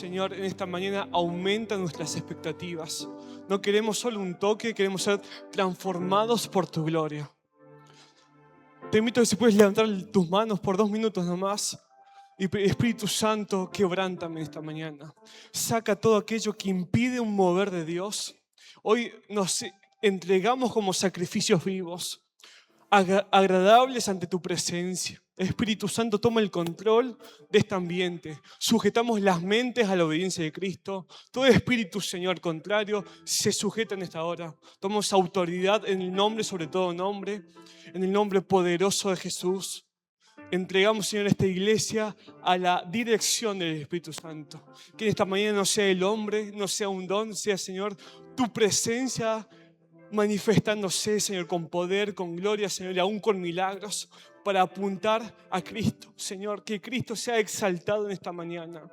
Señor, en esta mañana aumenta nuestras expectativas. No queremos solo un toque, queremos ser transformados por tu gloria. Te invito a que si puedes levantar tus manos por 2 minutos nomás. Y Espíritu Santo, quebrántame esta mañana. Saca todo aquello que impide un mover de Dios. Hoy nos entregamos como sacrificios vivos, agradables ante tu presencia. Espíritu Santo, toma el control de este ambiente. Sujetamos las mentes a la obediencia de Cristo. Todo espíritu, Señor, contrario, se sujeta en esta hora. Tomamos autoridad en el nombre, sobre todo nombre, en el nombre poderoso de Jesús. Entregamos, Señor, esta iglesia a la dirección del Espíritu Santo. Que en esta mañana no sea el hombre, no sea un don, sea, Señor, tu presencia manifestándose, Señor, con poder, con gloria, Señor, y aún con milagros, para apuntar a Cristo. Señor, que Cristo sea exaltado en esta mañana.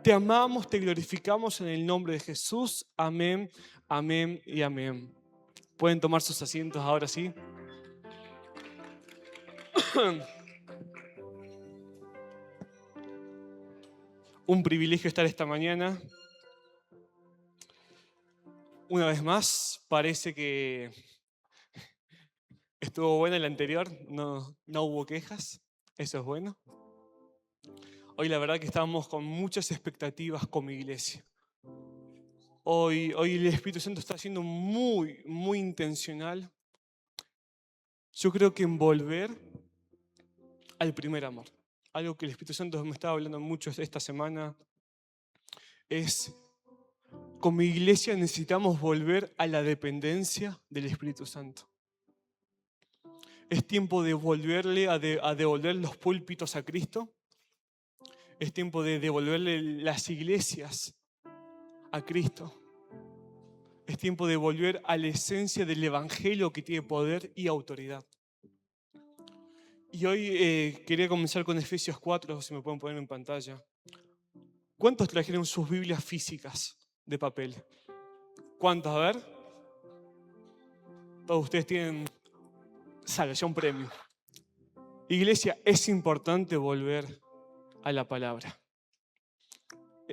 Te amamos, te glorificamos en el nombre de Jesús. Amén, amén y amén. Pueden tomar sus asientos ahora sí. Un privilegio estar esta mañana. Una vez más, parece que estuvo buena la anterior, no hubo quejas, eso es bueno. Hoy la verdad que estábamos con muchas expectativas como iglesia. Hoy el Espíritu Santo está siendo muy, muy intencional. Yo creo que en volver al primer amor. Algo que el Espíritu Santo me estaba hablando mucho esta semana es, como iglesia necesitamos volver a la dependencia del Espíritu Santo. Es tiempo de volverle a devolver los púlpitos a Cristo. Es tiempo de devolverle las iglesias a Cristo. Es tiempo de volver a la esencia del Evangelio que tiene poder y autoridad. Y hoy quería comenzar con Efesios 4, si me pueden poner en pantalla. ¿Cuántos trajeron sus Biblias físicas de papel? ¿Cuántos? A ver. Todos ustedes tienen salvación premio. Iglesia, es importante volver a la palabra.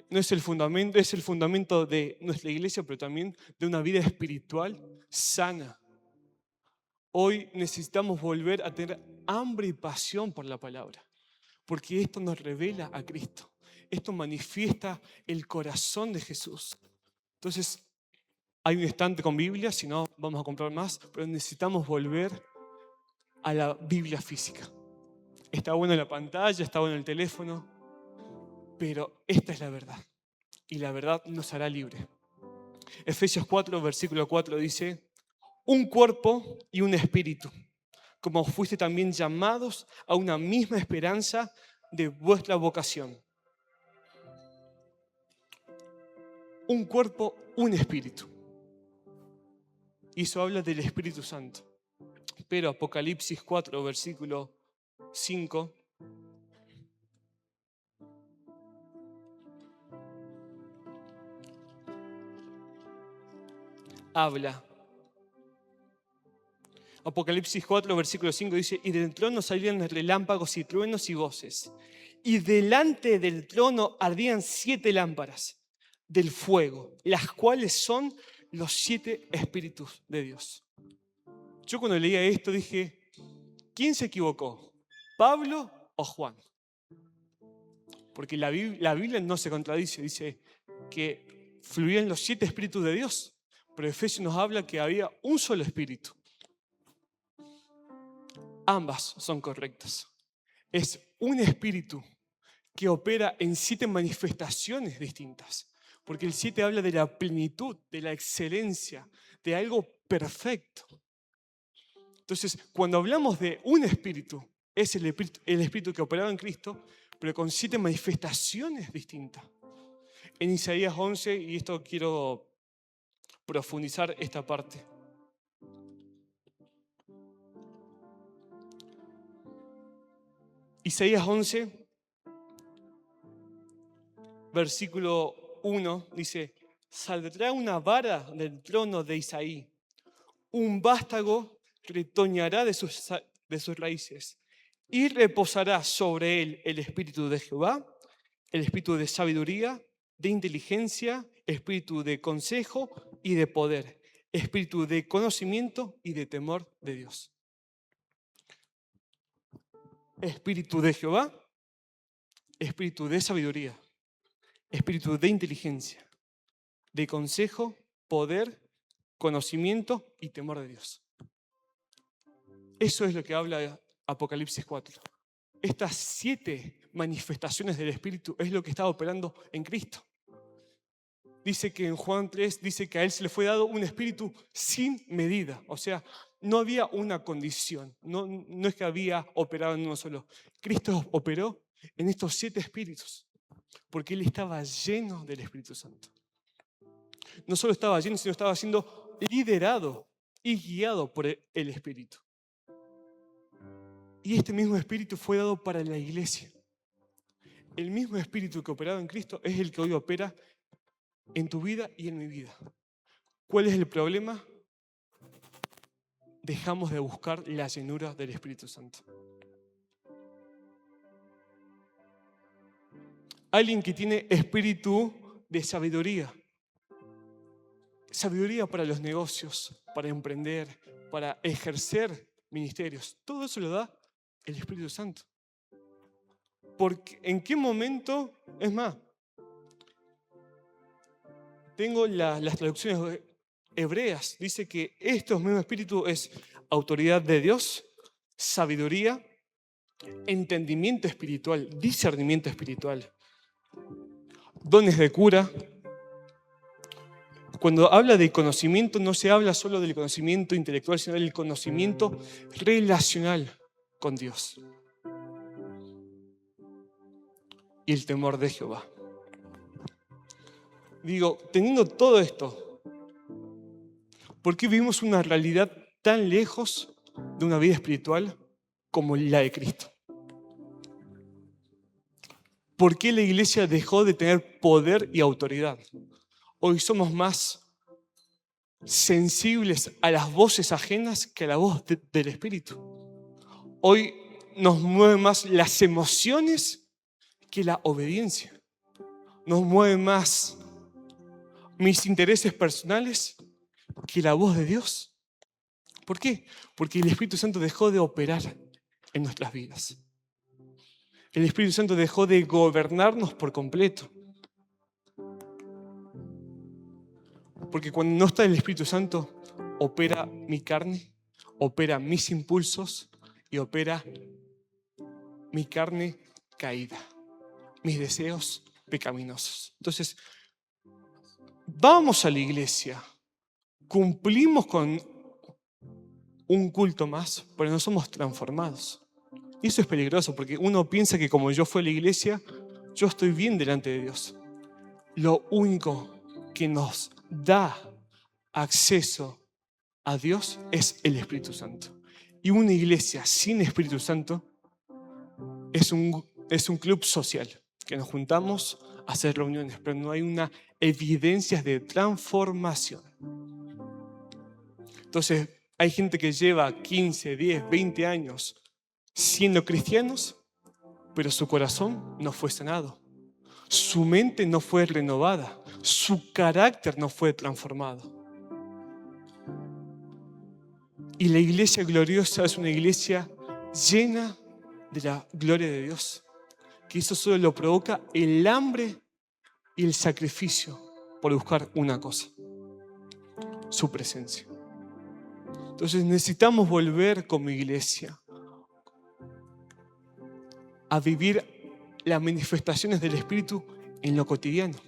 No es el fundamento de nuestra iglesia, pero también de una vida espiritual sana. Hoy necesitamos volver a tener hambre y pasión por la palabra, porque esto nos revela a Cristo. Esto manifiesta el corazón de Jesús. Entonces, hay un estante con Biblia, si no vamos a comprar más, pero necesitamos volver a la Biblia física. Está bueno en la pantalla, está bueno en el teléfono, pero esta es la verdad. Y la verdad nos hará libre. Efesios 4, versículo 4 dice: un cuerpo y un espíritu, como fuiste también llamados a una misma esperanza de vuestra vocación. Un cuerpo, un espíritu. Y eso habla del Espíritu Santo. Pero Apocalipsis 4, versículo 5, habla. Apocalipsis 4, versículo 5 dice: y del trono salían relámpagos y truenos y voces. Y delante del trono ardían 7 lámparas del fuego, las cuales son los 7 espíritus de Dios. Yo cuando leía esto dije, ¿quién se equivocó? ¿Pablo o Juan? Porque la Biblia no se contradice, dice que fluían los 7 espíritus de Dios, pero Efesios nos habla que había un solo espíritu. Ambas son correctas. Es un espíritu que opera en 7 manifestaciones distintas. Porque el 7 habla de la plenitud, de la excelencia, de algo perfecto. Entonces, cuando hablamos de un espíritu, es el espíritu que operaba en Cristo, pero con 7 manifestaciones distintas. En Isaías 11, y esto quiero profundizar esta parte. Isaías 11, versículo 1, dice: saldrá una vara del trono de Isaí, un vástago retoñará de sus raíces, y reposará sobre él el espíritu de Jehová, el espíritu de sabiduría de inteligencia, espíritu de consejo y de poder, espíritu de conocimiento y de temor de Dios. Espíritu de Jehová, espíritu de sabiduría, espíritu de inteligencia, de consejo, poder, conocimiento y temor de Dios. Eso es lo que habla Apocalipsis 4. Estas 7 manifestaciones del Espíritu es lo que está operando en Cristo. Dice que en Juan 3, dice que a Él se le fue dado un espíritu sin medida. O sea, no había una condición. No es que había operado en uno solo. Cristo operó en estos 7 espíritus. Porque Él estaba lleno del Espíritu Santo. No solo estaba lleno, sino estaba siendo liderado y guiado por el Espíritu. Y este mismo Espíritu fue dado para la iglesia. El mismo Espíritu que operaba en Cristo es el que hoy opera en tu vida y en mi vida. ¿Cuál es el problema? Dejamos de buscar la llenura del Espíritu Santo. Alguien que tiene espíritu de sabiduría. Sabiduría para los negocios, para emprender, para ejercer ministerios. Todo eso lo da el Espíritu Santo. Porque ¿en qué momento? Es más, tengo las traducciones hebreas. Dice que estos mismos espíritus es autoridad de Dios, sabiduría, entendimiento espiritual, discernimiento espiritual, dones de cura. Cuando habla de conocimiento, no se habla solo del conocimiento intelectual, sino del conocimiento relacional con Dios. Y el temor de Jehová. Digo, teniendo todo esto, ¿por qué vivimos una realidad tan lejos de una vida espiritual como la de Cristo? ¿Por qué la iglesia dejó de tener poder y autoridad? Hoy somos más sensibles a las voces ajenas que a la voz del Espíritu. Hoy nos mueven más las emociones que la obediencia. Nos mueven más mis intereses personales que la voz de Dios. ¿Por qué? Porque el Espíritu Santo dejó de operar en nuestras vidas. El Espíritu Santo dejó de gobernarnos por completo. Porque cuando no está el Espíritu Santo, opera mi carne, opera mis impulsos y opera mi carne caída, mis deseos pecaminosos. Entonces, vamos a la iglesia, cumplimos con un culto más, pero no somos transformados. Y eso es peligroso porque uno piensa que como yo fui a la iglesia, yo estoy bien delante de Dios. Lo único que nos da acceso a Dios es el Espíritu Santo. Y una iglesia sin Espíritu Santo es un club social, que nos juntamos a hacer reuniones, pero no hay una evidencia de transformación. Entonces, hay gente que lleva 15, 10, 20 años siendo cristianos, pero su corazón no fue sanado. Su mente no fue renovada. Su carácter no fue transformado. Y la iglesia gloriosa es una iglesia llena de la gloria de Dios. Que eso solo lo provoca el hambre y el sacrificio por buscar una cosa: su presencia. Entonces necesitamos volver como iglesia a vivir las manifestaciones del Espíritu en lo cotidiano.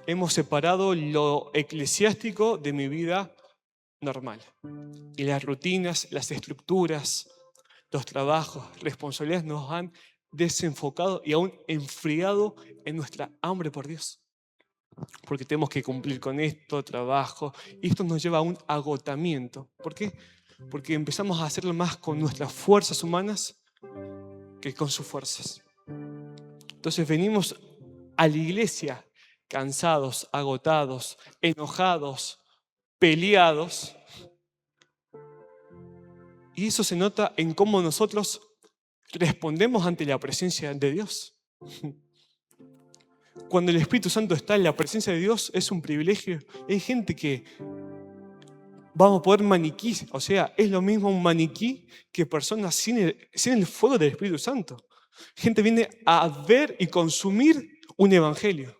Hemos separado lo eclesiástico de mi vida normal. Y las rutinas, las estructuras, los trabajos, responsabilidades nos han desenfocado y aún enfriado en nuestra hambre por Dios. Porque tenemos que cumplir con esto, trabajo, y esto nos lleva a un agotamiento. ¿Por qué? Porque empezamos a hacerlo más con nuestras fuerzas humanas que con sus fuerzas. Entonces venimos a la iglesia cansados, agotados, enojados, peleados. Y eso se nota en cómo nosotros respondemos ante la presencia de Dios. cuando el Espíritu Santo está en la presencia de Dios, es un privilegio. Hay gente que vamos a poder maniquí, o sea, es lo mismo un maniquí que personas sin el fuego del Espíritu Santo. Gente viene a ver y consumir un evangelio.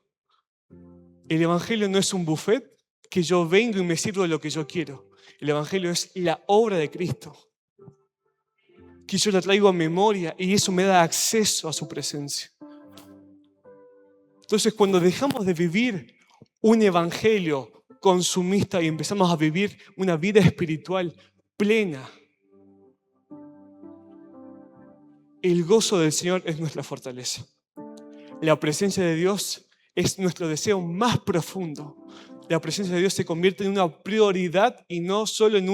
El evangelio no es un buffet que yo vengo y me sirvo de lo que yo quiero. El evangelio es la obra de Cristo, que yo la traigo a memoria y eso me da acceso a su presencia. Entonces, cuando dejamos de vivir un evangelio consumista y empezamos a vivir una vida espiritual plena, el gozo del Señor es nuestra fortaleza. La presencia de Dios es nuestro deseo más profundo. La presencia de Dios se convierte en una prioridad y no solo en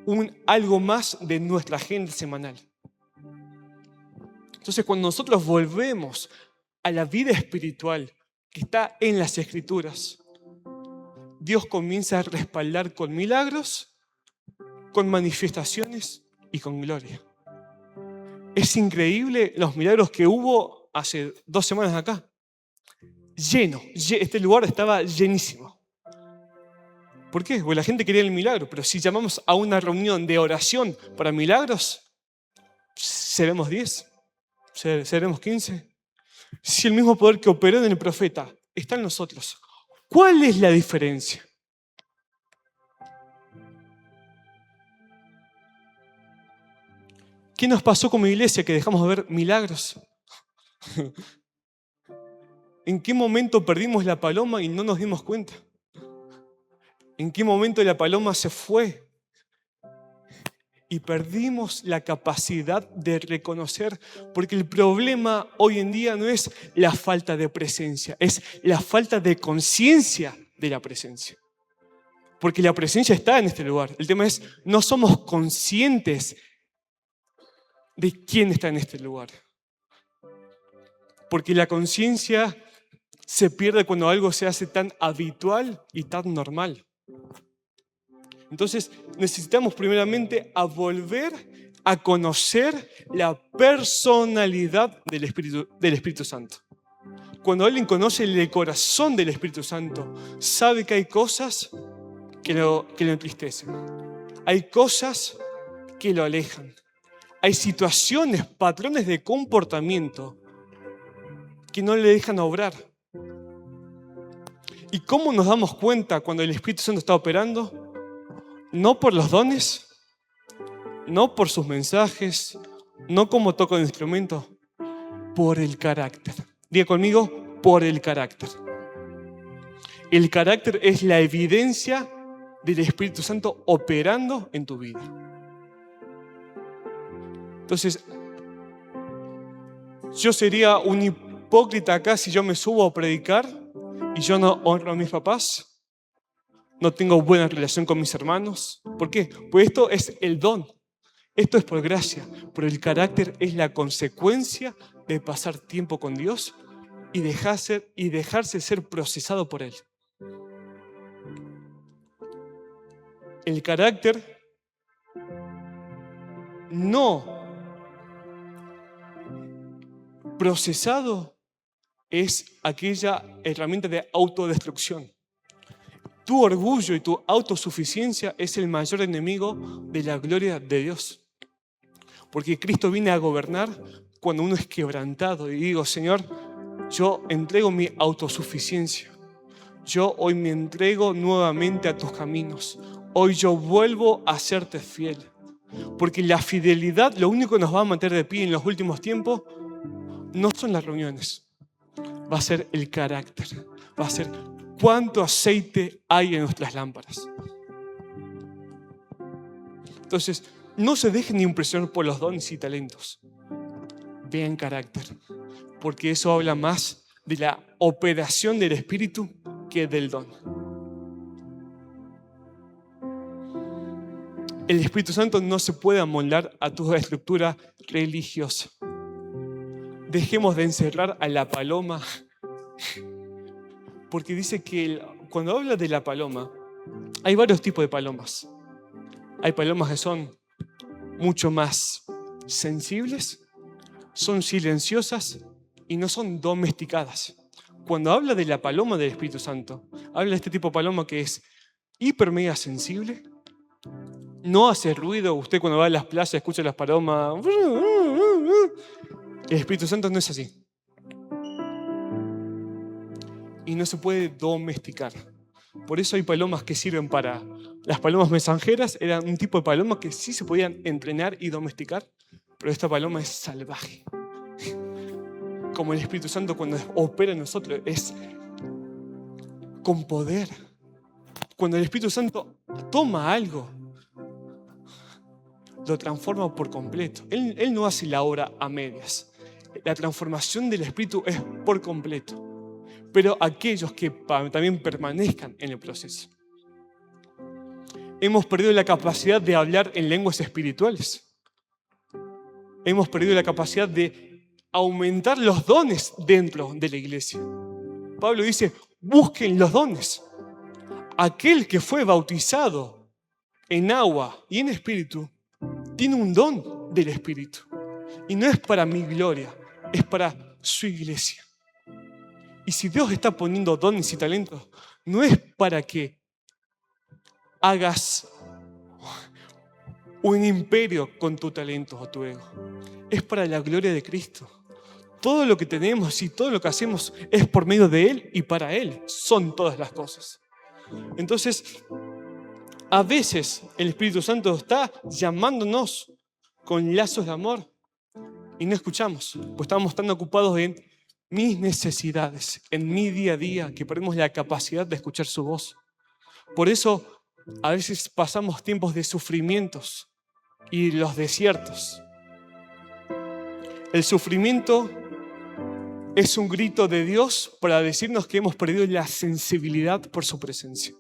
un algo más de nuestra agenda semanal. Entonces, cuando nosotros volvemos a la vida espiritual que está en las Escrituras, Dios comienza a respaldar con milagros, con manifestaciones y con gloria. Es increíble los milagros que hubo hace 2 semanas acá. Lleno. Este lugar estaba llenísimo. ¿Por qué? Porque la gente quería el milagro. Pero si llamamos a una reunión de oración para milagros, ¿seremos 10? ¿Seremos 15? Si el mismo poder que operó en el profeta está en nosotros, ¿cuál es la diferencia? ¿Qué nos pasó como iglesia que dejamos de ver milagros? ¿En qué momento perdimos la paloma y no nos dimos cuenta? ¿En qué momento la paloma se fue y perdimos la capacidad de reconocer? Porque el problema hoy en día no es la falta de presencia, es la falta de conciencia de la presencia. Porque la presencia está en este lugar. El tema es, no somos conscientes de quién está en este lugar. Porque la conciencia se pierde cuando algo se hace tan habitual y tan normal. Entonces necesitamos primeramente a volver a conocer la personalidad del Espíritu Santo. Cuando alguien conoce el corazón del Espíritu Santo, sabe que hay cosas que lo entristecen. Hay cosas que lo alejan. Hay situaciones, patrones de comportamiento que no le dejan obrar. ¿Y cómo nos damos cuenta cuando el Espíritu Santo está operando? No por los dones, no por sus mensajes, no como toco el instrumento, por el carácter. Diga conmigo, por el carácter. El carácter es la evidencia del Espíritu Santo operando en tu vida. Entonces, yo sería un hipócrita acá si yo me subo a predicar y yo no honro a mis papás, no tengo buena relación con mis hermanos. ¿Por qué? Pues esto es el don, esto es por gracia, pero el carácter es la consecuencia de pasar tiempo con Dios y dejarse ser procesado por Él. El carácter no procesado es aquella herramienta de autodestrucción. Tu orgullo y tu autosuficiencia es el mayor enemigo de la gloria de Dios. Porque Cristo viene a gobernar cuando uno es quebrantado y digo, Señor, yo entrego mi autosuficiencia. Yo hoy me entrego nuevamente a tus caminos. Hoy yo vuelvo a serte fiel. Porque la fidelidad, lo único que nos va a mantener de pie en los últimos tiempos, no son las reuniones. Va a ser el carácter. Va a ser cuánto aceite hay en nuestras lámparas. Entonces, no se dejen impresionar por los dones y talentos. Vean carácter. Porque eso habla más de la operación del Espíritu que del don. El Espíritu Santo no se puede amoldar a tu estructura religiosa. Dejemos de encerrar a la paloma. Porque dice que cuando habla de la paloma, hay varios tipos de palomas. Hay palomas que son mucho más sensibles, son silenciosas y no son domesticadas. Cuando habla de la paloma del Espíritu Santo, habla de este tipo de paloma que es hiper mega sensible, no hace ruido. Usted cuando va a las playas escucha las palomas. El Espíritu Santo no es así. Y no se puede domesticar. Por eso hay palomas que sirven para... Las palomas mensajeras eran un tipo de paloma que sí se podían entrenar y domesticar, pero esta paloma es salvaje. Como el Espíritu Santo cuando opera en nosotros es con poder. Cuando el Espíritu Santo toma algo, lo transforma por completo. Él no hace la obra a medias. La transformación del Espíritu es por completo. Pero aquellos que también permanezcan en el proceso. Hemos perdido la capacidad de hablar en lenguas espirituales. Hemos perdido la capacidad de aumentar los dones dentro de la iglesia. Pablo dice, busquen los dones. Aquel que fue bautizado en agua y en espíritu, tiene un don del Espíritu. Y no es para mi gloria, es para su iglesia. Y si Dios está poniendo dones y talentos, no es para que hagas un imperio con tu talento o tu ego. Es para la gloria de Cristo. Todo lo que tenemos y todo lo que hacemos es por medio de Él y para Él. Son todas las cosas. Entonces, a veces el Espíritu Santo está llamándonos con lazos de amor y no escuchamos, pues estamos tan ocupados en mis necesidades, en mi día a día, que perdemos la capacidad de escuchar su voz. Por eso, a veces pasamos tiempos de sufrimientos y los desiertos. El sufrimiento es un grito de Dios para decirnos que hemos perdido la sensibilidad por su presencia.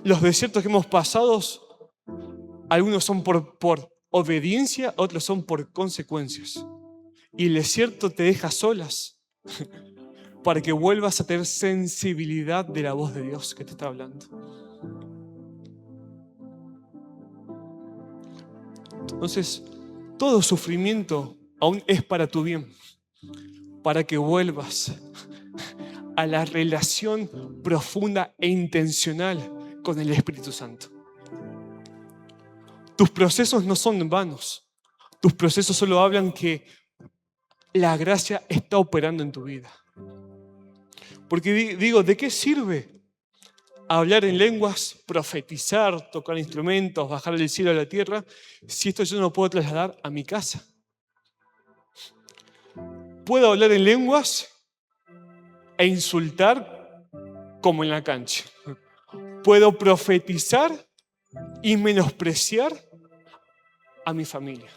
Los desiertos que hemos pasado, algunos son por obediencia, otros son por consecuencias. Y el desierto te deja solas para que vuelvas a tener sensibilidad de la voz de Dios que te está hablando. Entonces, todo sufrimiento aún es para tu bien, para que vuelvas a la relación profunda e intencional con el Espíritu Santo. Tus procesos no son vanos. Tus procesos solo hablan que la gracia está operando en tu vida. Porque digo, ¿de qué sirve hablar en lenguas, profetizar, tocar instrumentos, bajar del cielo a la tierra, si esto yo no lo puedo trasladar a mi casa? Puedo hablar en lenguas e insultar como en la cancha. Puedo profetizar y menospreciar a mi familia.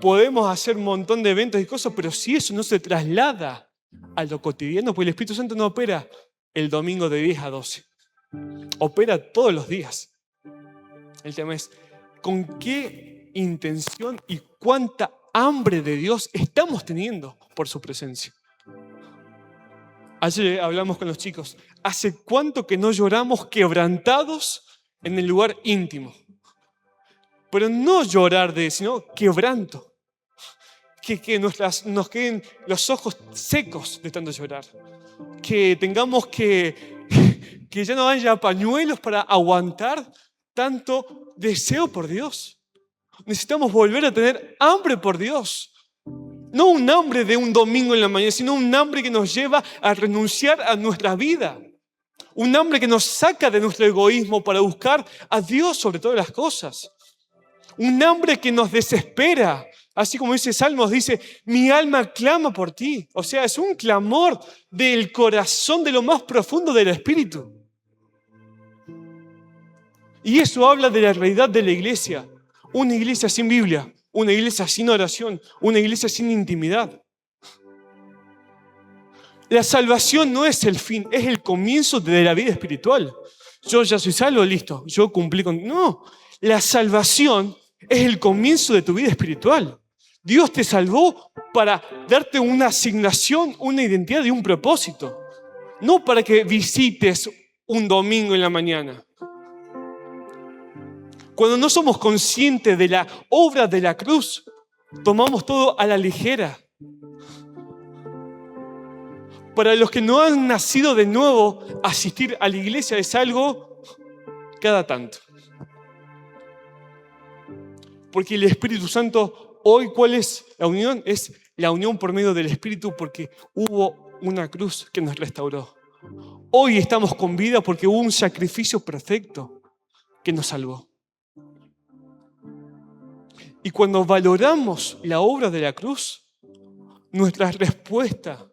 Podemos hacer un montón de eventos y cosas, pero si eso no se traslada a lo cotidiano, pues el Espíritu Santo no opera el domingo de 10 a 12. Opera todos los días. El tema es con qué intención y cuánta hambre de Dios estamos teniendo por su presencia. Ayer hablamos con los chicos. ¿Hace cuánto que no lloramos quebrantados en el lugar íntimo? Pero no llorar sino quebranto. Que nos queden los ojos secos de tanto llorar. Que tengamos que ya no haya pañuelos para aguantar tanto deseo por Dios. Necesitamos volver a tener hambre por Dios. No un hambre de un domingo en la mañana, sino un hambre que nos lleva a renunciar a nuestra vida. Un hambre que nos saca de nuestro egoísmo para buscar a Dios sobre todas las cosas. Un hambre que nos desespera. Así como dice Salmos, dice, mi alma clama por ti. O sea, es un clamor del corazón, de lo más profundo del espíritu. Y eso habla de la realidad de la iglesia. Una iglesia sin Biblia, una iglesia sin oración, una iglesia sin intimidad. La salvación no es el fin, es el comienzo de la vida espiritual. Yo ya soy salvo, listo, yo cumplí con... No, la salvación es el comienzo de tu vida espiritual. Dios te salvó para darte una asignación, una identidad y un propósito. No para que visites un domingo en la mañana. Cuando no somos conscientes de la obra de la cruz, tomamos todo a la ligera. Para los que no han nacido de nuevo, asistir a la iglesia es algo cada tanto. Porque el Espíritu Santo, hoy, ¿cuál es la unión? Es la unión por medio del Espíritu, porque hubo una cruz que nos restauró. Hoy estamos con vida porque hubo un sacrificio perfecto que nos salvó. Y cuando valoramos la obra de la cruz, nuestra respuesta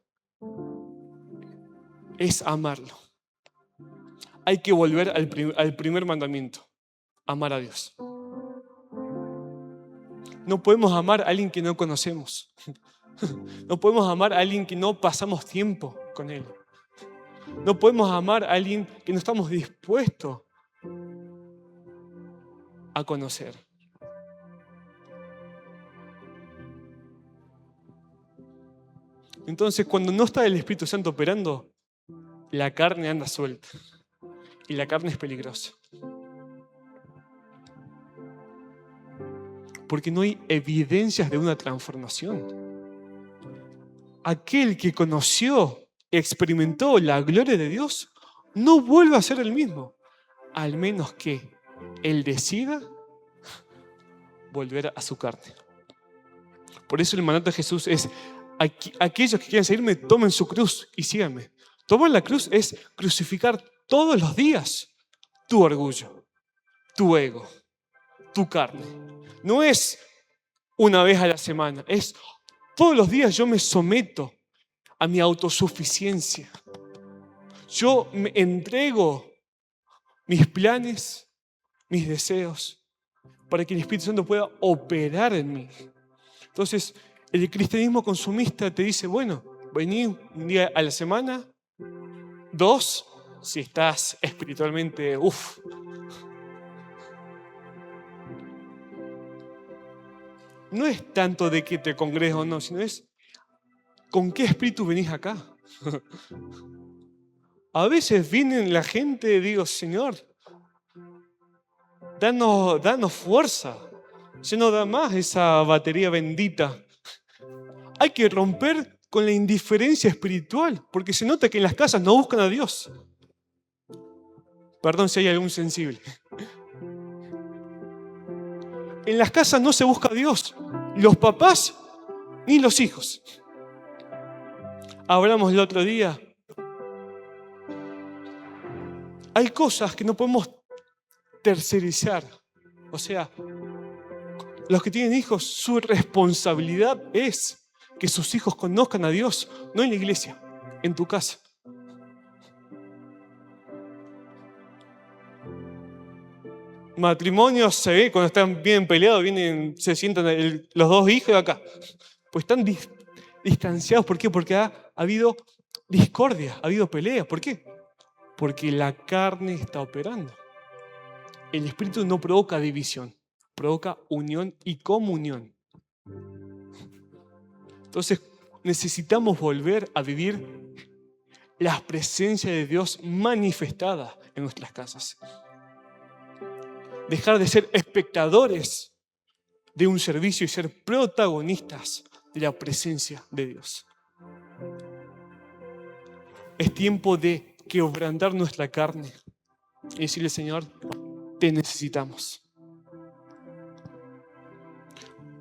es amarlo. Hay que volver al primer mandamiento, amar a Dios. No podemos amar a alguien que no conocemos. No podemos amar a alguien que no pasamos tiempo con él. No podemos amar a alguien que no estamos dispuestos a conocer. Entonces, cuando no está el Espíritu Santo operando, la carne anda suelta. Y la carne es peligrosa. Porque no hay evidencias de una transformación. Aquel que conoció, experimentó la gloria de Dios, no vuelve a ser el mismo, al menos que él decida volver a su carne. Por eso el mandato de Jesús es: aquellos que quieran seguirme, tomen su cruz y síganme. Tomar la cruz es crucificar todos los días tu orgullo, tu ego, tu carne. No es una vez a la semana, es todos los días. Yo me someto a mi autosuficiencia. Yo me entrego mis planes, mis deseos, para que el Espíritu Santo pueda operar en mí. Entonces, el cristianismo consumista te dice: bueno, vení un día a la semana, 2, si estás espiritualmente, No es tanto de que te congregues o no, sino es con qué espíritu venís acá. A veces viene la gente, digo: Señor, danos fuerza. Ya no da más esa batería bendita. Hay que romper con la indiferencia espiritual, porque se nota que en las casas no buscan a Dios. Perdón si hay algún sensible. En las casas no se busca a Dios, los papás ni los hijos. Hablamos el otro día. Hay cosas que no podemos tercerizar. O sea, los que tienen hijos, su responsabilidad es que sus hijos conozcan a Dios, no en la iglesia, en tu casa. Matrimonios se ve cuando están bien peleados, se sientan los dos hijos acá. Pues están distanciados. ¿Por qué? Porque ha habido discordia, ha habido pelea. ¿Por qué? Porque la carne está operando. El Espíritu no provoca división, provoca unión y comunión. Entonces necesitamos volver a vivir la presencia de Dios manifestada en nuestras casas. Dejar de ser espectadores de un servicio y ser protagonistas de la presencia de Dios. Es tiempo de quebrantar nuestra carne y decirle: Señor, te necesitamos.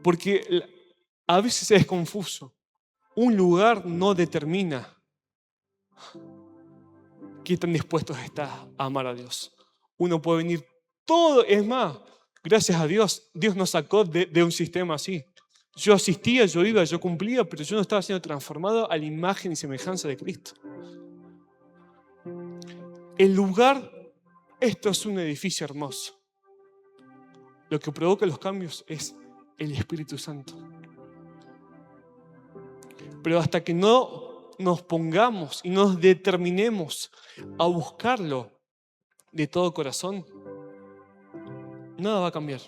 Porque a veces es confuso. Un lugar no determina qué tan dispuestos estás a amar a Dios. Uno puede venir todo, es más, gracias a Dios, Dios nos sacó de un sistema así. Yo asistía, yo iba, yo cumplía, pero yo no estaba siendo transformado a la imagen y semejanza de Cristo. El lugar, esto es un edificio hermoso. Lo que provoca los cambios es el Espíritu Santo. Pero hasta que no nos pongamos y nos determinemos a buscarlo de todo corazón, nada va a cambiar.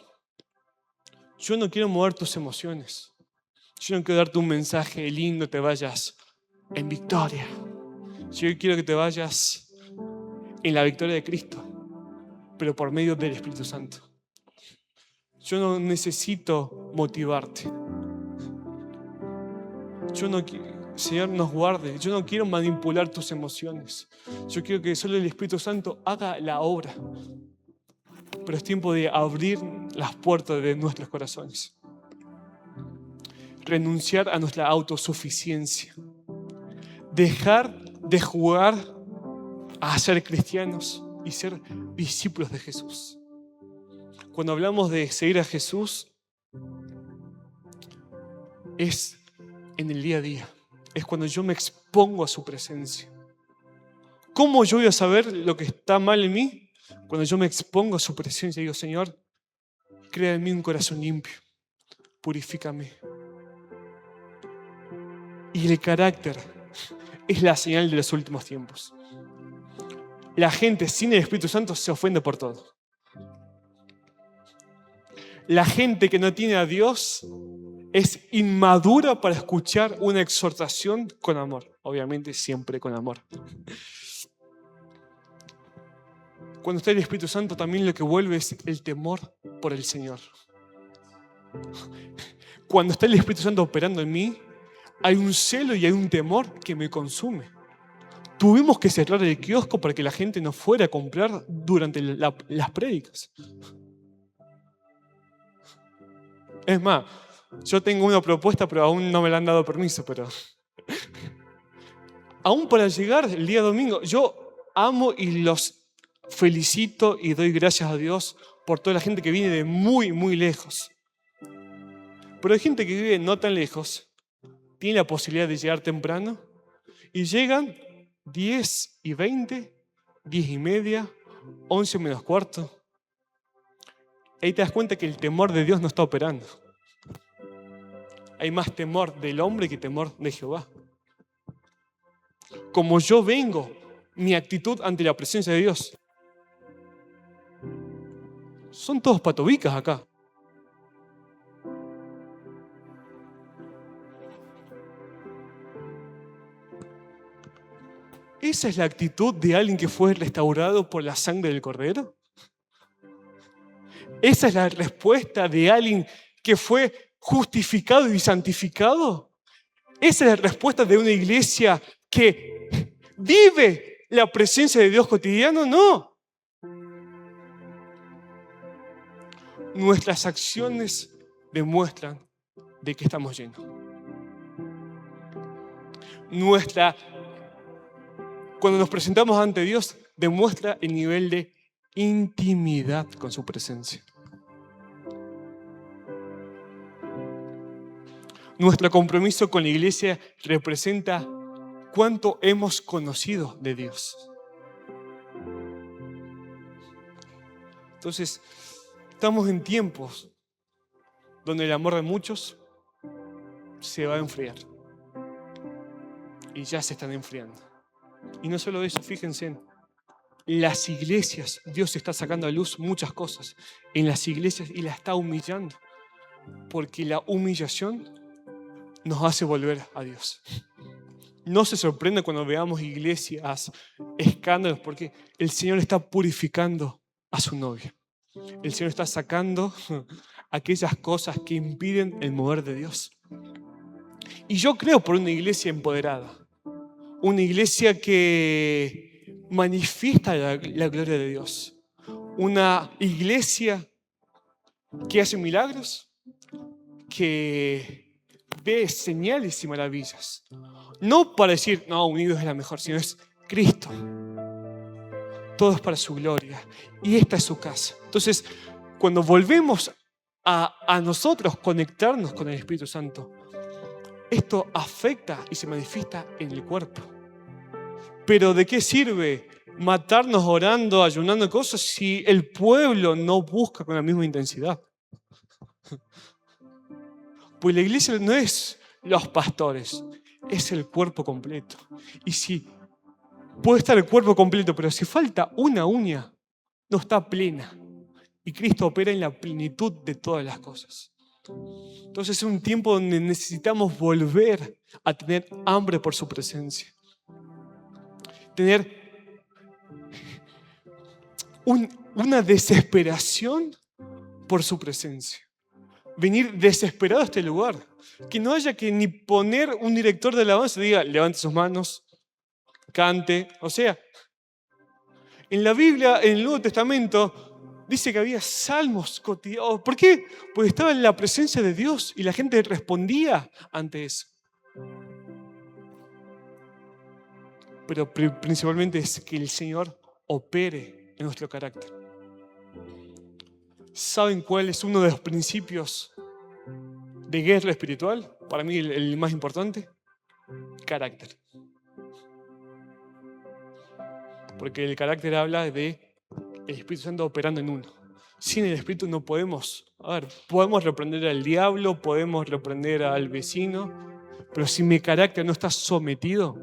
Yo no quiero mover tus emociones. Yo no quiero darte un mensaje lindo, te vayas en victoria. Yo quiero que te vayas en la victoria de Cristo, pero por medio del Espíritu Santo. Yo no necesito motivarte. Señor, nos guarde. Yo no quiero manipular tus emociones. Yo quiero que solo el Espíritu Santo haga la obra. Pero es tiempo de abrir las puertas de nuestros corazones. Renunciar a nuestra autosuficiencia. Dejar de jugar a ser cristianos y ser discípulos de Jesús. Cuando hablamos de seguir a Jesús, es en el día a día. Es cuando yo me expongo a su presencia. ¿Cómo yo voy a saber lo que está mal en mí? Cuando yo me expongo a su presencia y digo, Señor, crea en mí un corazón limpio, purifícame. Y el carácter es la señal de los últimos tiempos. La gente sin el Espíritu Santo se ofende por todo. La gente que no tiene a Dios es inmadura para escuchar una exhortación con amor. Obviamente siempre con amor. Cuando está el Espíritu Santo también lo que vuelve es el temor por el Señor. Cuando está el Espíritu Santo operando en mí, hay un celo y hay un temor que me consume. Tuvimos que cerrar el kiosco para que la gente no fuera a comprar durante las prédicas. Es más, yo tengo una propuesta, pero aún no me la han dado permiso. Pero aún para llegar el día domingo, yo amo y los felicito y doy gracias a Dios por toda la gente que viene de muy, muy lejos. Pero hay gente que vive no tan lejos, tiene la posibilidad de llegar temprano y llegan 10:20, 10:30, 11 menos cuarto. Ahí te das cuenta que el temor de Dios no está operando. Hay más temor del hombre que temor de Jehová. Como yo vengo, mi actitud ante la presencia de Dios. Son todos patobicas acá. ¿Esa es la actitud de alguien que fue restaurado por la sangre del Cordero? ¿Esa es la respuesta de alguien que fue justificado y santificado? ¿Esa es la respuesta de una iglesia que vive la presencia de Dios cotidiano? No. Nuestras acciones demuestran de qué estamos llenos. Cuando nos presentamos ante Dios, demuestra el nivel de intimidad con su presencia. Nuestro compromiso con la iglesia representa cuánto hemos conocido de Dios. Entonces, estamos en tiempos donde el amor de muchos se va a enfriar. Y ya se están enfriando. Y no solo eso, fíjense, en las iglesias, Dios está sacando a luz muchas cosas en las iglesias y la está humillando. Porque la humillación nos hace volver a Dios. No se sorprenda cuando veamos iglesias, escándalos, porque el Señor está purificando a su novia. El Señor está sacando aquellas cosas que impiden el mover de Dios. Y yo creo por una iglesia empoderada. Una iglesia que manifiesta la gloria de Dios. Una iglesia que hace milagros, que ve señales y maravillas. No para decir, no, unidos es la mejor, sino es Cristo. Todo es para su gloria. Y esta es su casa. Entonces, cuando volvemos a nosotros conectarnos con el Espíritu Santo, esto afecta y se manifiesta en el cuerpo. Pero ¿de qué sirve matarnos orando, ayunando cosas si el pueblo no busca con la misma intensidad? Pues la iglesia no es los pastores, es el cuerpo completo. Y si puede estar el cuerpo completo, pero si falta una uña, no está plena. Y Cristo opera en la plenitud de todas las cosas. Entonces es un tiempo donde necesitamos volver a tener hambre por su presencia. Tener una desesperación por su presencia. Venir desesperado a este lugar. Que no haya que ni poner un director de alabanza y diga, levante sus manos, cante. O sea, en la Biblia, en el Nuevo Testamento, dice que había salmos cotidianos. ¿Por qué? Porque estaba en la presencia de Dios y la gente respondía ante eso. Pero principalmente es que el Señor opere en nuestro carácter. ¿Saben cuál es uno de los principios de guerra espiritual? Para mí el más importante. Carácter. Porque el carácter habla de el Espíritu Santo operando en uno. Sin el Espíritu no podemos. Podemos reprender al diablo, podemos reprender al vecino, pero si mi carácter no está sometido,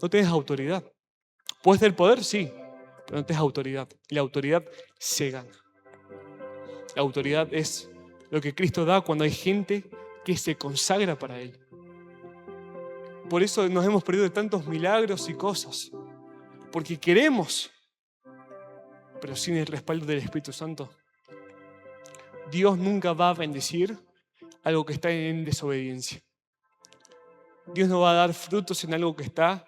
no tienes autoridad. ¿Puedes tener poder? Sí, pero no tienes autoridad. Y la autoridad se gana. La autoridad es lo que Cristo da cuando hay gente que se consagra para Él. Por eso nos hemos perdido de tantos milagros y cosas. Porque queremos, pero sin el respaldo del Espíritu Santo. Dios nunca va a bendecir algo que está en desobediencia. Dios no va a dar frutos en algo que está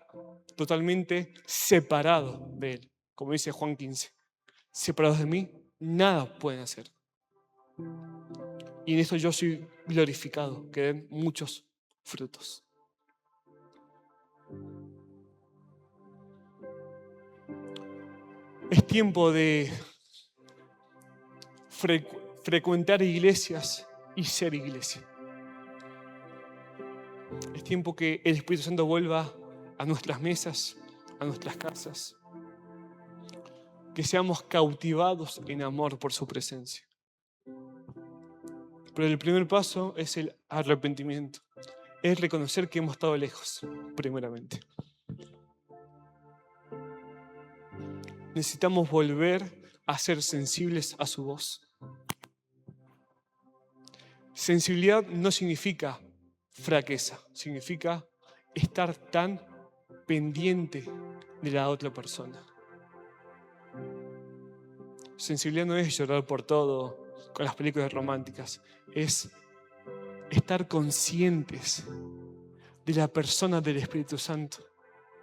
totalmente separado de Él. Como dice Juan 15. Separados de mí, nada pueden hacer. Y en eso yo soy glorificado, que den muchos frutos. Es tiempo de frecuentar iglesias y ser iglesia. Es tiempo que el Espíritu Santo vuelva a nuestras mesas, a nuestras casas. Que seamos cautivados en amor por su presencia. Pero el primer paso es el arrepentimiento. Es reconocer que hemos estado lejos, primeramente. Necesitamos volver a ser sensibles a su voz. Sensibilidad no significa fraqueza, significa estar tan pendiente de la otra persona. Sensibilidad no es llorar por todo con las películas románticas, es estar conscientes de la persona del Espíritu Santo.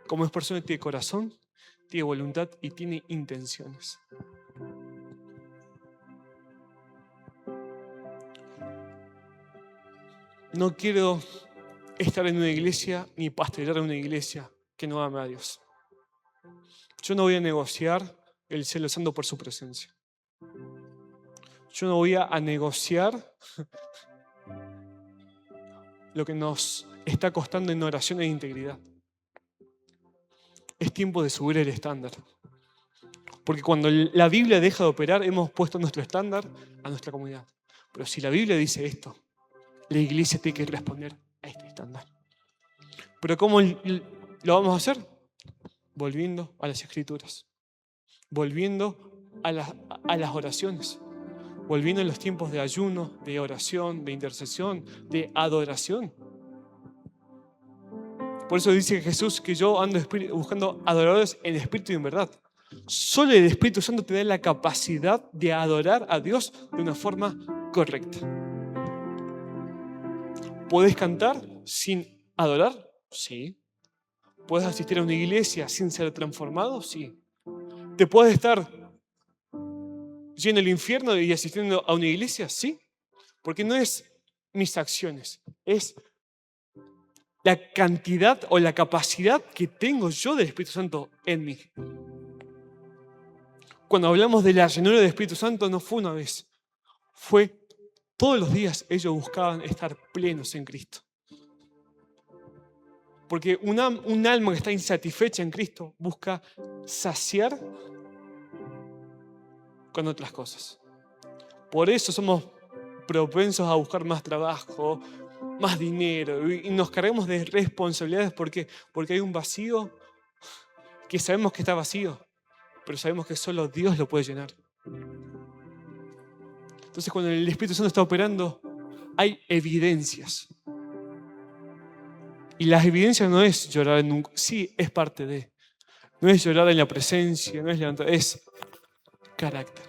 Como es persona, tiene corazón, tiene voluntad y tiene intenciones. No quiero estar en una iglesia ni pastorear en una iglesia que no ame a Dios. Yo no voy a negociar el cielo santo por su presencia. Yo no voy a negociar lo que nos está costando en oración e integridad. Es tiempo de subir el estándar. Porque cuando la Biblia deja de operar, hemos puesto nuestro estándar a nuestra comunidad. Pero si la Biblia dice esto, la iglesia tiene que responder a este estándar. ¿Pero cómo lo vamos a hacer? Volviendo a las Escrituras. Volviendo a las oraciones. Volviendo a los tiempos de ayuno, de oración, de intercesión, de adoración. Por eso dice Jesús que yo ando buscando adoradores en espíritu y en verdad. Solo el Espíritu Santo te da la capacidad de adorar a Dios de una forma correcta. ¿Podés cantar sin adorar? Sí. ¿Puedes asistir a una iglesia sin ser transformado? Sí. ¿Te puedes estar yendo al infierno y asistiendo a una iglesia? Sí. Porque no es mis acciones, es la cantidad o la capacidad que tengo yo del Espíritu Santo en mí. Cuando hablamos de la llenura del Espíritu Santo, no fue una vez, fue todos los días. Ellos buscaban estar plenos en Cristo. Porque un alma que está insatisfecha en Cristo busca saciar con otras cosas. Por eso somos propensos a buscar más trabajo, más dinero, y nos cargamos de responsabilidades. ¿Por qué? Porque hay un vacío que sabemos que está vacío, pero sabemos que solo Dios lo puede llenar. Entonces, cuando el Espíritu Santo está operando, hay evidencias. Y las evidencias no es llorar en un... Sí, es parte de... No es llorar en la presencia, no es levantar, es carácter.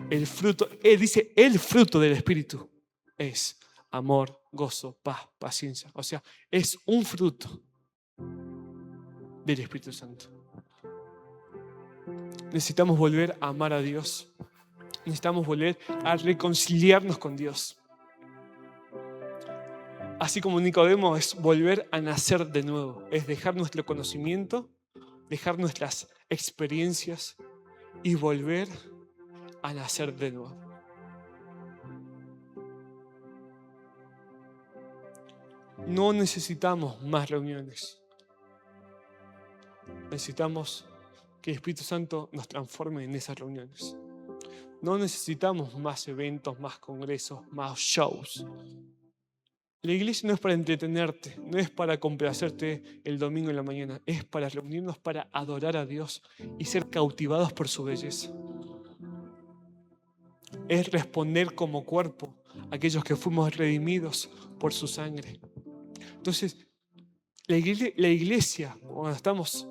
El fruto, Él dice, el fruto del Espíritu es amor, gozo, paz, paciencia. O sea, es un fruto del Espíritu Santo. Necesitamos volver a amar a Dios. Necesitamos volver a reconciliarnos con Dios. Así como Nicodemo es volver a nacer de nuevo. Es dejar nuestro conocimiento, dejar nuestras experiencias y volver a nacer de nuevo. No necesitamos más reuniones. Necesitamos que el Espíritu Santo nos transforme en esas reuniones. No necesitamos más eventos, más congresos, más shows. La iglesia no es para entretenerte, no es para complacerte el domingo en la mañana, es para reunirnos para adorar a Dios y ser cautivados por su belleza. Es responder como cuerpo a aquellos que fuimos redimidos por su sangre. Entonces, la iglesia, cuando estamos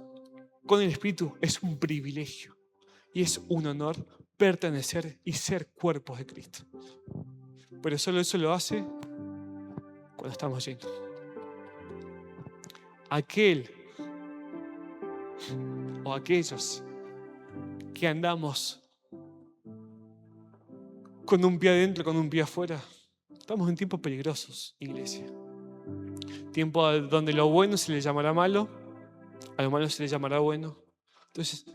con el Espíritu, es un privilegio y es un honor pertenecer y ser cuerpos de Cristo. Pero solo eso lo hace cuando estamos llenos. Aquel o aquellos que andamos con un pie adentro, con un pie afuera, estamos en tiempos peligrosos, iglesia. Tiempo donde lo bueno se le llamará malo, a lo malo se le llamará bueno. Entonces,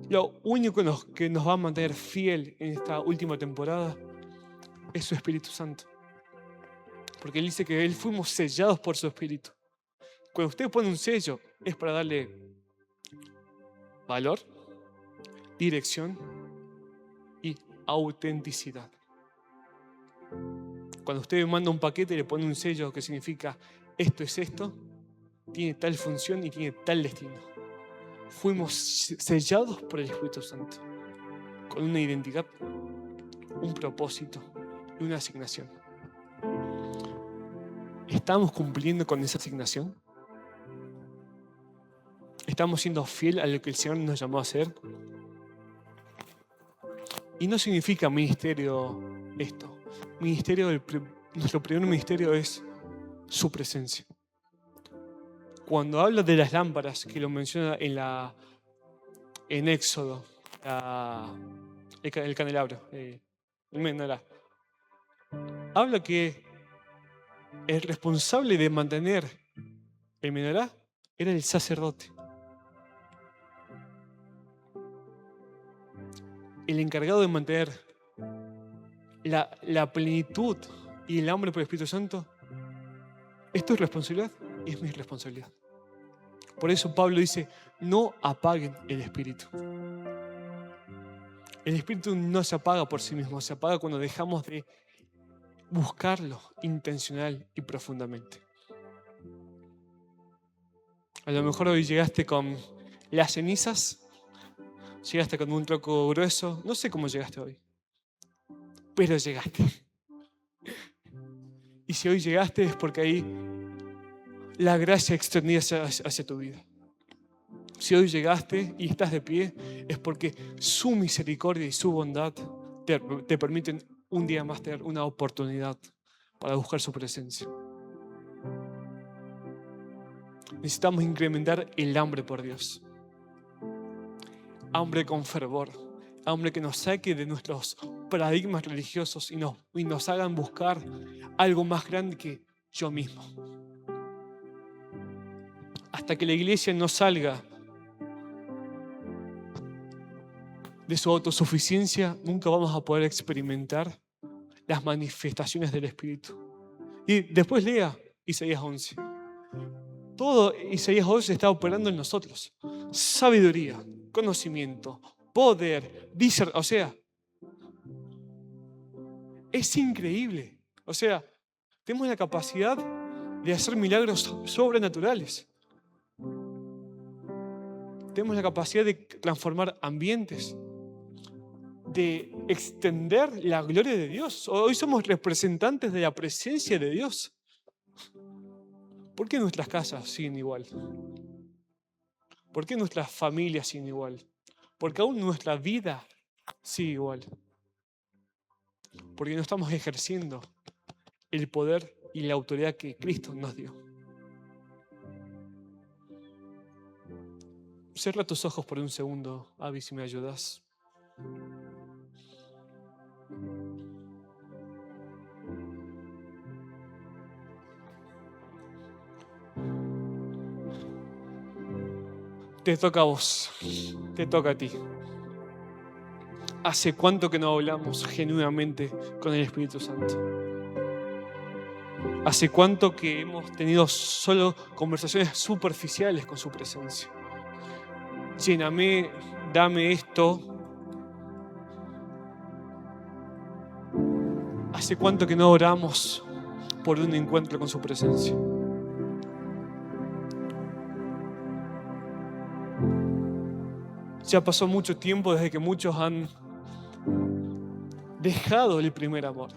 lo único que nos va a mantener fiel en esta última temporada es su Espíritu Santo. Porque Él dice que fuimos sellados por su Espíritu. Cuando usted pone un sello, es para darle valor, dirección y autenticidad. Cuando usted manda un paquete y le pone un sello que significa esto es esto, tiene tal función y tiene tal destino. Fuimos sellados por el Espíritu Santo, con una identidad, un propósito y una asignación. ¿Estamos cumpliendo con esa asignación? ¿Estamos siendo fieles a lo que el Señor nos llamó a hacer? Y no significa ministerio esto. Nuestro primer ministerio es su presencia. Cuando habla de las lámparas, que lo menciona en Éxodo, el candelabro, el menorá, habla que el responsable de mantener el menorá era el sacerdote. El encargado de mantener la plenitud y el hambre por el Espíritu Santo es tu responsabilidad y es mi responsabilidad. Por eso Pablo dice, no apaguen el Espíritu. El Espíritu no se apaga por sí mismo, se apaga cuando dejamos de buscarlo intencional y profundamente. A lo mejor hoy llegaste con las cenizas, llegaste con un troco grueso, no sé cómo llegaste hoy, pero llegaste. Y si hoy llegaste es porque ahí la gracia extendida hacia tu vida. Si hoy llegaste y estás de pie, es porque su misericordia y su bondad te permiten un día más tener una oportunidad para buscar su presencia. Necesitamos incrementar el hambre por Dios. Hambre con fervor. Hambre que nos saque de nuestros paradigmas religiosos y nos hagan buscar algo más grande que yo mismo. Hasta que la iglesia no salga de su autosuficiencia, nunca vamos a poder experimentar las manifestaciones del Espíritu. Y después lea Isaías 11. Todo Isaías 11 está operando en nosotros. Sabiduría, conocimiento, poder, o sea, es increíble. O sea, tenemos la capacidad de hacer milagros sobrenaturales. Tenemos la capacidad de transformar ambientes, de extender la gloria de Dios. Hoy somos representantes de la presencia de Dios. ¿Por qué nuestras casas siguen igual? ¿Por qué nuestras familias siguen igual? Porque aún nuestra vida sigue igual. porque no estamos ejerciendo el poder y la autoridad que Cristo nos dio. Cierra tus ojos por un segundo, Abby, si me ayudas. Te toca a vos, te toca a ti. ¿Hace cuánto que no hablamos genuinamente con el Espíritu Santo? ¿Hace cuánto que hemos tenido solo conversaciones superficiales con su presencia? Lléname, dame esto. ¿Hace cuánto que no oramos por un encuentro con su presencia? Ya pasó mucho tiempo desde que muchos han dejado el primer amor.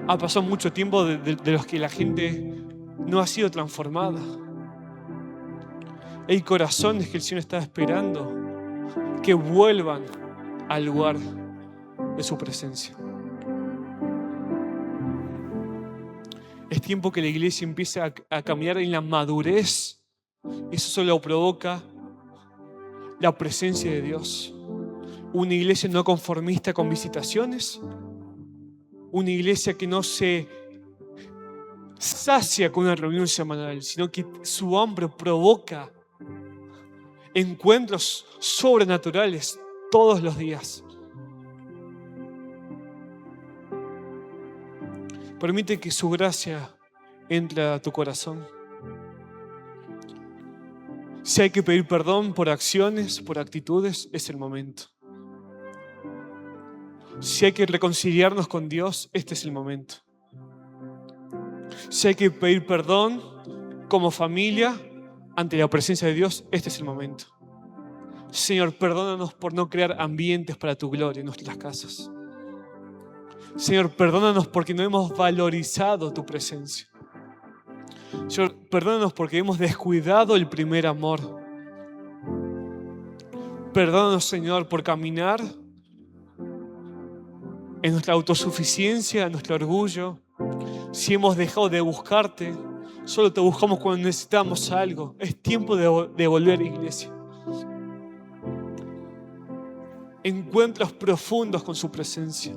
Ha pasado mucho tiempo de los que la gente no ha sido transformada. Hay corazones que el Señor está esperando que vuelvan al lugar de su presencia. Es tiempo que la iglesia empiece a caminar en la madurez. Eso solo provoca la presencia de Dios. Una iglesia no conformista con visitaciones. Una iglesia que no se sacia con una reunión semanal, sino que su hambre provoca encuentros sobrenaturales todos los días. Permite que su gracia entre a tu corazón. Si hay que pedir perdón por acciones, por actitudes, es el momento. Si hay que reconciliarnos con Dios, este es el momento. Si hay que pedir perdón como familia ante la presencia de Dios, este es el momento. Señor, perdónanos por no crear ambientes para tu gloria en nuestras casas. Señor, perdónanos porque no hemos valorizado tu presencia. Señor, perdónanos porque hemos descuidado el primer amor. Perdónanos, Señor, por caminar en nuestra autosuficiencia, en nuestro orgullo. Si hemos dejado de buscarte, solo te buscamos cuando necesitamos algo. Es tiempo de volver, iglesia. Encuentros profundos con su presencia.